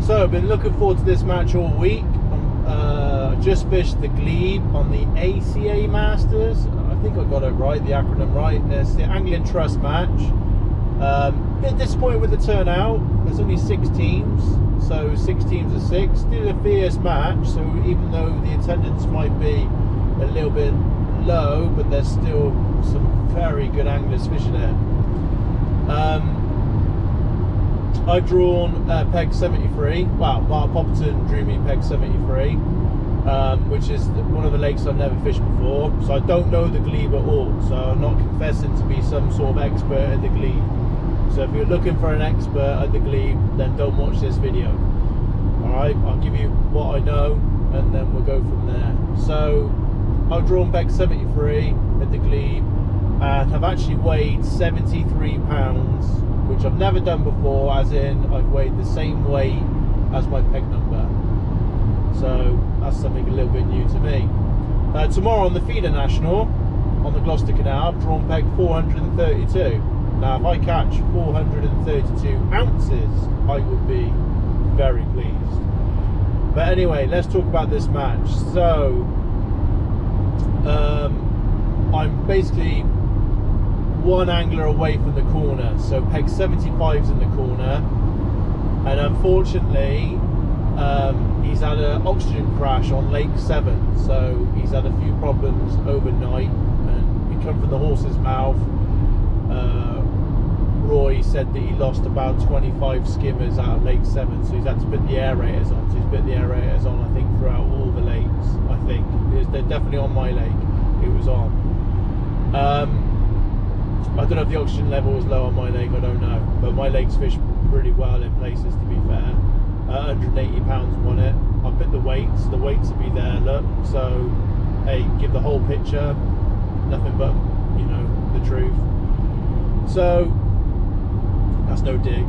So I've been looking forward to this match all week. I just fished the Glebe on the ACA Masters. I think I got it right, the acronym right. It's the Angling Trust match. Bit disappointed with the turnout. There's only 6 teams, so 6 teams of 6. Still a fierce match, so even though the attendance might be a little bit low, but there's still some very good anglers fishing it. I've drawn peg 73. Well, Mark Popperton drew me peg 73, which is one of the lakes I've never fished before. So I don't know the Glebe at all. So I'm not confessing to be some sort of expert at the Glebe. So if you're looking for an expert at the Glebe, then don't watch this video. Alright, I'll give you what I know and then we'll go from there. So I've drawn peg 73 at the Glebe and have actually weighed 73 pounds, which I've never done before, as in I've weighed the same weight as my peg number. So that's something a little bit new to me. Tomorrow on the Feeder National, on the Gloucester Canal, I've drawn peg 432. Now if I catch 432 ounces, I would be very pleased. But anyway, let's talk about this match. So, I'm basically one angler away from the corner, so peg 75's in the corner, and unfortunately he's had an oxygen crash on Lake 7, so he's had a few problems overnight, and we come from the horse's mouth. Roy said that he lost about 25 skimmers out of Lake 7, so he's had to put the aerators on. So he's put the aerators on, I think, throughout all the lakes. I think they're definitely on my lake. It was on. I don't know if the oxygen level was low on my lake, I don't know, but my lake's fish pretty well in places, to be fair. 180 pounds won it. I put the weights will be there, look, so hey, give the whole picture, nothing but, you know, the truth. So that's no dig.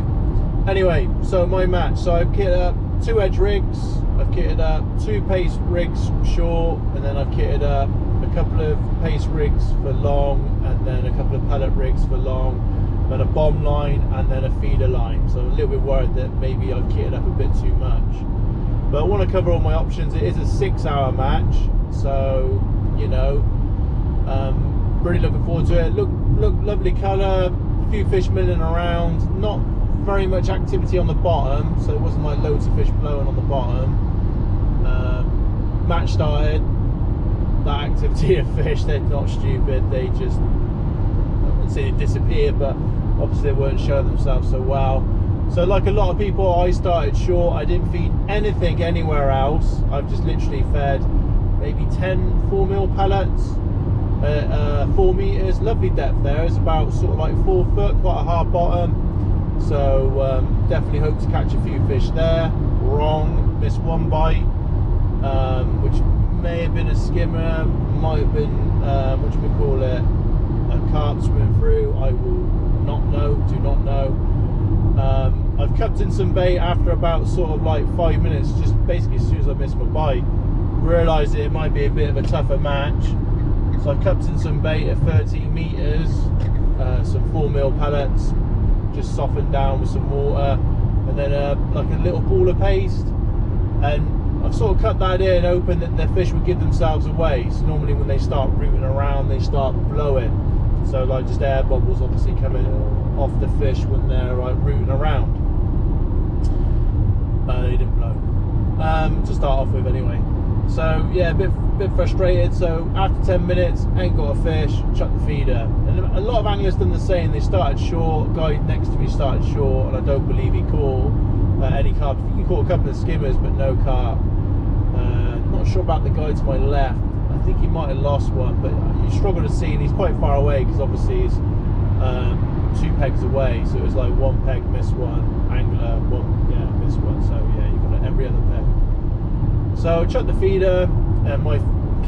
Anyway, so my match, so I've kitted up 2 edge rigs, I've kitted up 2 pace rigs short, and then I've kitted up a couple of pace rigs for long, and then a couple of pellet rigs for long, then a bomb line, and then a feeder line. So I'm a little bit worried that maybe I've kitted up a bit too much. But I want to cover all my options. It is a 6-hour match, so, you know, really looking forward to it. Look, lovely colour, a few fish milling around, not very much activity on the bottom, so it wasn't like loads of fish blowing on the bottom. Match started, that activity of fish, they're not stupid, they just, I wouldn't say they disappeared, but obviously they weren't showing themselves so well. So like a lot of people, I started short. I didn't feed anything anywhere else. I've just literally fed maybe 10 4mm pellets, 4 meters, lovely depth there. It's about sort of like 4 foot, quite a hard bottom. So definitely hope to catch a few fish there. Wrong, missed one bite, which may have been a skimmer, might have been, what do we call it, a carp swimming through. I will not know, do not know. I've cupped in some bait after about sort of like 5 minutes, just basically as soon as I missed my bite. Realised that it might be a bit of a tougher match. So I cupped in some bait at 13 meters, some 4mm pellets, just softened down with some water, and then like a little ball of paste. And I've sort of cut that in, hoping that the fish would give themselves away. So normally when they start rooting around, they start blowing. So like just air bubbles obviously coming off the fish when they're like rooting around. They didn't blow, to start off with anyway. So yeah, a bit frustrated. So after 10 minutes, ain't got a fish, chuck the feeder. And a lot of anglers done the same. They started short. Guy next to me started short, and I don't believe he caught any carp. I think he caught a couple of skimmers, but no carp. Not sure about the guy to my left. I think he might have lost one, but you struggle to see, and he's quite far away because obviously he's 2 pegs away. So it was like 1 peg, miss 1, angler, 1, yeah, miss 1. So yeah, you got every other peg. So I chucked the feeder, and my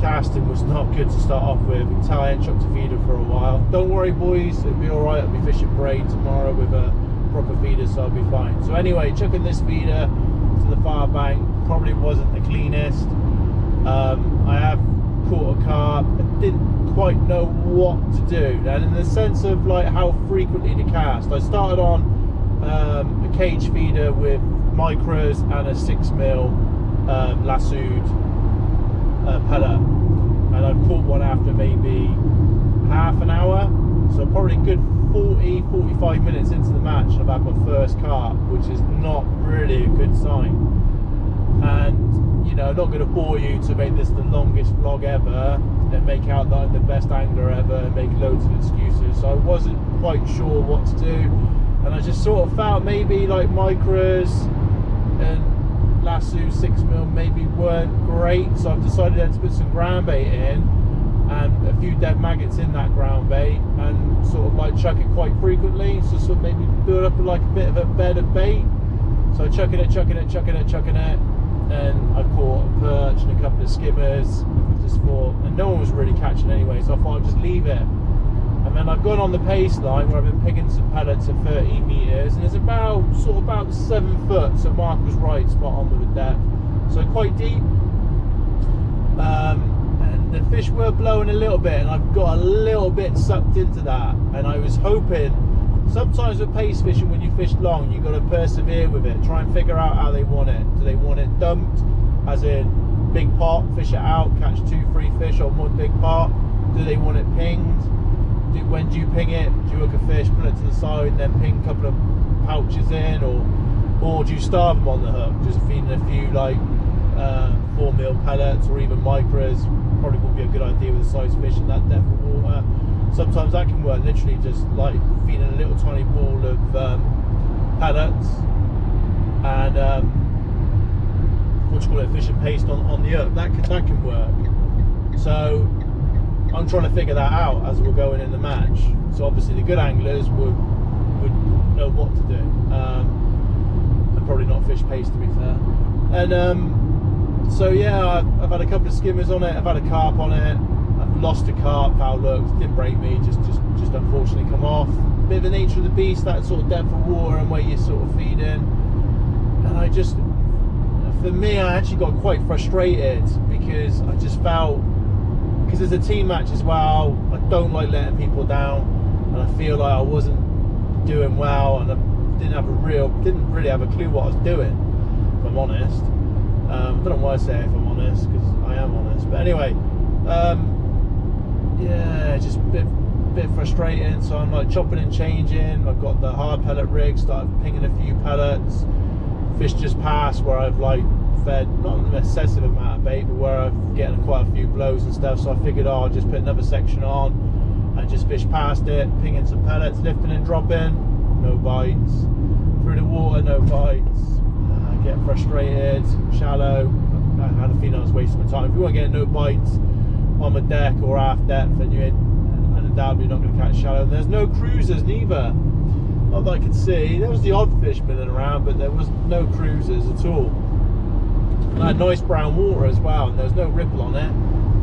casting was not good to start off with. You can tell I ain't chucked a feeder for a while. Don't worry, boys, it'll be alright. I'll be fishing braid tomorrow with a proper feeder, so I'll be fine. So anyway, chucking this feeder to the far bank probably wasn't the cleanest. I have caught a carp. I didn't quite know what to do, and in the sense of like how frequently to cast, I started on a cage feeder with micros and a 6mm lassoed pellet, and I've caught one after maybe half an hour, so probably good 40-45 minutes into the match and I've had my first carp, which is not really a good sign. And you know, I'm not going to bore you to make this the longest vlog ever and make out that I'm the best angler ever and make loads of excuses, so I wasn't quite sure what to do, and I just sort of felt maybe like micros and lasso 6mm maybe weren't great, so I've decided then to put some ground bait in and a few dead maggots in that ground bait and sort of like chuck it quite frequently, so sort of maybe build up like a bit of a bed of bait. So chucking it, and I caught a perch and a couple of skimmers, just thought, and no one was really catching anyway, so I thought I'd just leave it. And then I've gone on the pace line where I've been picking some pellets at 13 metres, and it's about 7 foot, so Mark was right, spot on with the depth, so quite deep. And the fish were blowing a little bit, and I've got a little bit sucked into that, and I was hoping, sometimes with pace fishing, when you fish long, you've got to persevere with it, try and figure out how they want it. Do they want it dumped, as in big pot, fish it out, catch 2-3 fish on one big pot? Do they want it pinged? When do you ping it? Do you hook a fish, put it to the side, and then ping a couple of pouches in, or do you starve them on the hook, just feeding a few like 4mm pellets or even micros? Probably would be a good idea with the size of fish in that depth of water. Sometimes that can work, literally just like feeding a little tiny ball of pellets and what you call it, fish and paste on the hook. That can work. So I'm trying to figure that out as we're going in the match. So obviously the good anglers would know what to do, and probably not fish paste, to be fair. And so yeah, I've had a couple of skimmers on it, I've had a carp on it, I've lost a carp, foul looks, didn't break me, just unfortunately come off. Bit of the nature of the beast, that sort of depth of water and where you're sort of feeding. And I just, for me, I actually got quite frustrated because I just felt, because it's a team match as well, I don't like letting people down, and I feel like I wasn't doing well, and I didn't really have a clue what I was doing, if I'm honest. I don't know why I say it, if I'm honest, because I am honest. But anyway, yeah, just a bit frustrating. So I'm like chopping and changing. I've got the hard pellet rig, started pinging a few pellets. Fish just passed where I've like fed not an excessive amount of bait, but where I'm getting quite a few blows and stuff. So I figured, oh, I'll just put another section on and just fish past it, pinging some pellets, lifting and dropping, no bites. Through the water, no bites. Get frustrated, shallow. I had a feeling I was wasting my time. If you weren't getting no bites on the deck or half depth, then you're undoubtedly not going to catch shallow. And there's no cruisers neither, not that I could see. There was the odd fish milling around, but there was no cruisers at all. And I had nice brown water as well, and there was no ripple on it.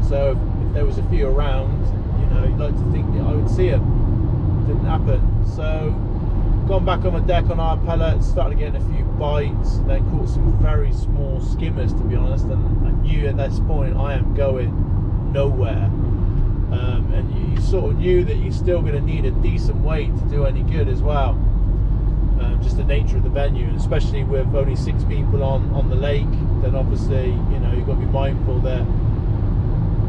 So if there was a few around, you know, you'd like to think that I would see them. Didn't happen. So gone back on the deck on our pellets, started getting a few bites, and then caught some very small skimmers, to be honest, and I knew at this point I am going nowhere. And you sort of knew that you're still going to need a decent weight to do any good as well. Just the nature of the venue, and especially with only 6 people on the lake, then obviously, you know, you've got to be mindful that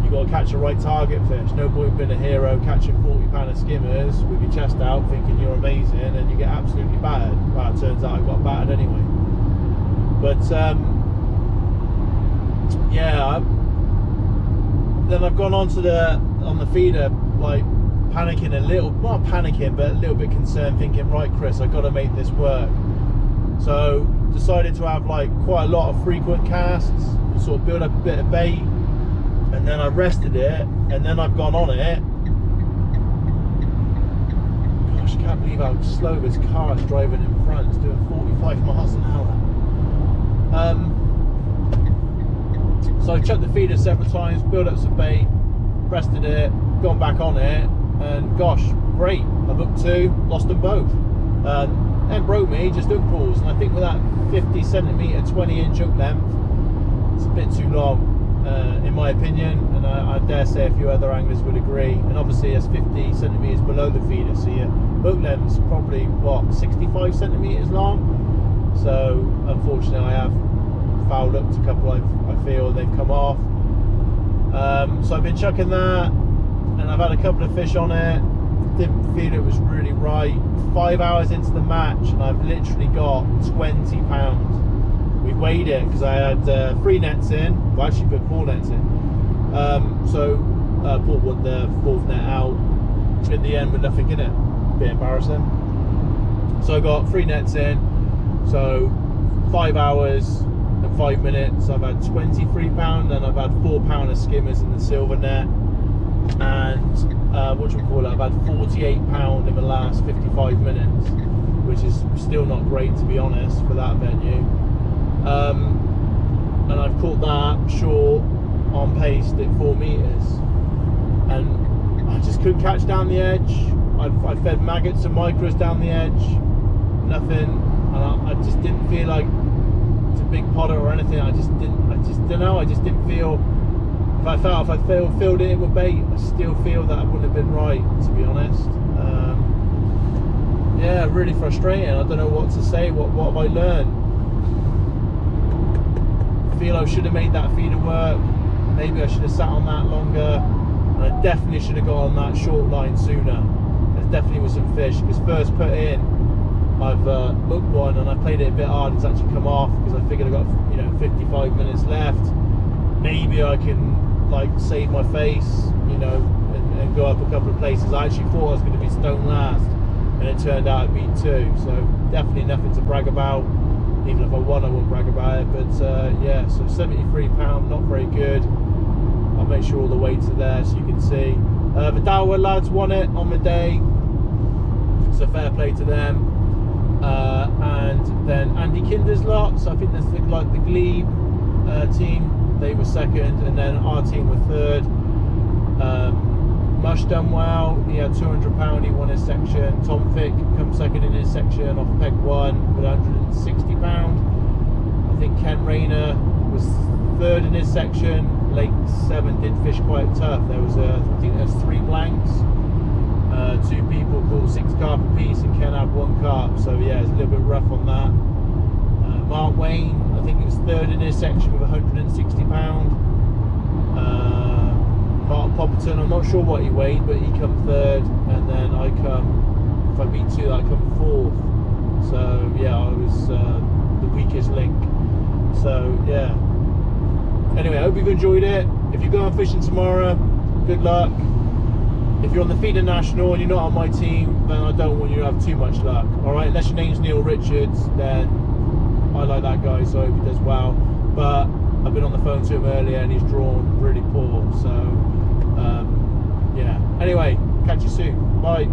you've got to catch a right target fish. No point being a hero catching 40-pounder skimmers with your chest out thinking you're amazing and you get absolutely battered. Well, it turns out I got battered anyway. But yeah, then I've gone on the feeder, like panicking a little, not panicking, but a little bit concerned, thinking, right, Chris, I've got to make this work. So decided to have like quite a lot of frequent casts, sort of build up a bit of bait, and then I rested it, and then I've gone on it. Gosh, I can't believe how slow this car is driving in front. It's doing 45 miles an hour. So I chucked the feeder several times, built up some bait, rested it, gone back on it, and gosh, great, I hooked 2, lost them both. Then broke me, just hook pulls, and I think with that 50 centimetre, 20-inch hook length, it's a bit too long. in my opinion, and I dare say a few other anglers would agree. And obviously it's 50 centimeters below the feeder, so your boat length's probably what, 65 centimeters long. So unfortunately I have foul looked a couple, I feel they've come off. So I've been chucking that, and I've had a couple of fish on it. Didn't feel it was really right. 5 hours into the match and I've literally got 20 pounds. We weighed it because I had 3 nets in. Well, actually put 4 nets in. So pulled the 4th net out in the end with nothing in it. Bit embarrassing. So I got 3 nets in. So 5 hours and 5 minutes. I've had 23 pound, and I've had 4 pound of skimmers in the silver net. And I've had 48 pound in the last 55 minutes, which is still not great, to be honest, for that venue. And I've caught that short on paste at 4 meters, and I just couldn't catch down the edge. I fed maggots and micros down the edge, nothing, and I just didn't feel like it's a big podder or anything. I just didn't feel. If I filled it with bait, I still feel that I wouldn't have been right, to be honest. Yeah, really frustrating. I don't know what to say. What have I learned? I feel I should have made that feeder work. Maybe I should have sat on that longer, and I definitely should have got on that short line sooner. There definitely was some fish, because first put in, I've hooked one, and I played it a bit hard. It's actually come off because I figured I got 55 minutes left. Maybe I can like save my face, and go up a couple of places. I actually thought I was going to be stone last, and it turned out to be 2. So definitely nothing to brag about. Even if I won, I wouldn't brag about it. But yeah, so 73 pound, not very good. I'll make sure all the weights are there so you can see. The Dower lads won it on the day, so fair play to them. And then Andy Kinder's lot, so I think that's the Glebe team, they were second, and then our team were third. Mush done well, he had 200 pound, he won his section. Tom Fick come second in his section off peg 1 with 160 pound. I think Ken Rayner was third in his section. Lake 7 did fish quite tough. There was I think there's 3 blanks. 2 people caught 6 carp a piece, and Ken had 1 carp, so yeah, it's a little bit rough on that. Mark Wayne, I think he was third in his section with 160 pound. Mark Popperton, I'm not sure what he weighed, but he come third, and then I come, if I beat 2, I come 4th. So yeah, I was the weakest link. So yeah. Anyway, I hope you've enjoyed it. If you're going fishing tomorrow, good luck. If you're on the feeder national and you're not on my team, then I don't want you to have too much luck. Alright, unless your name's Neil Richards, then I like that guy, so I hope he does well. But I've been on the phone to him earlier and he's drawn really poor. So yeah. Anyway, catch you soon. Bye.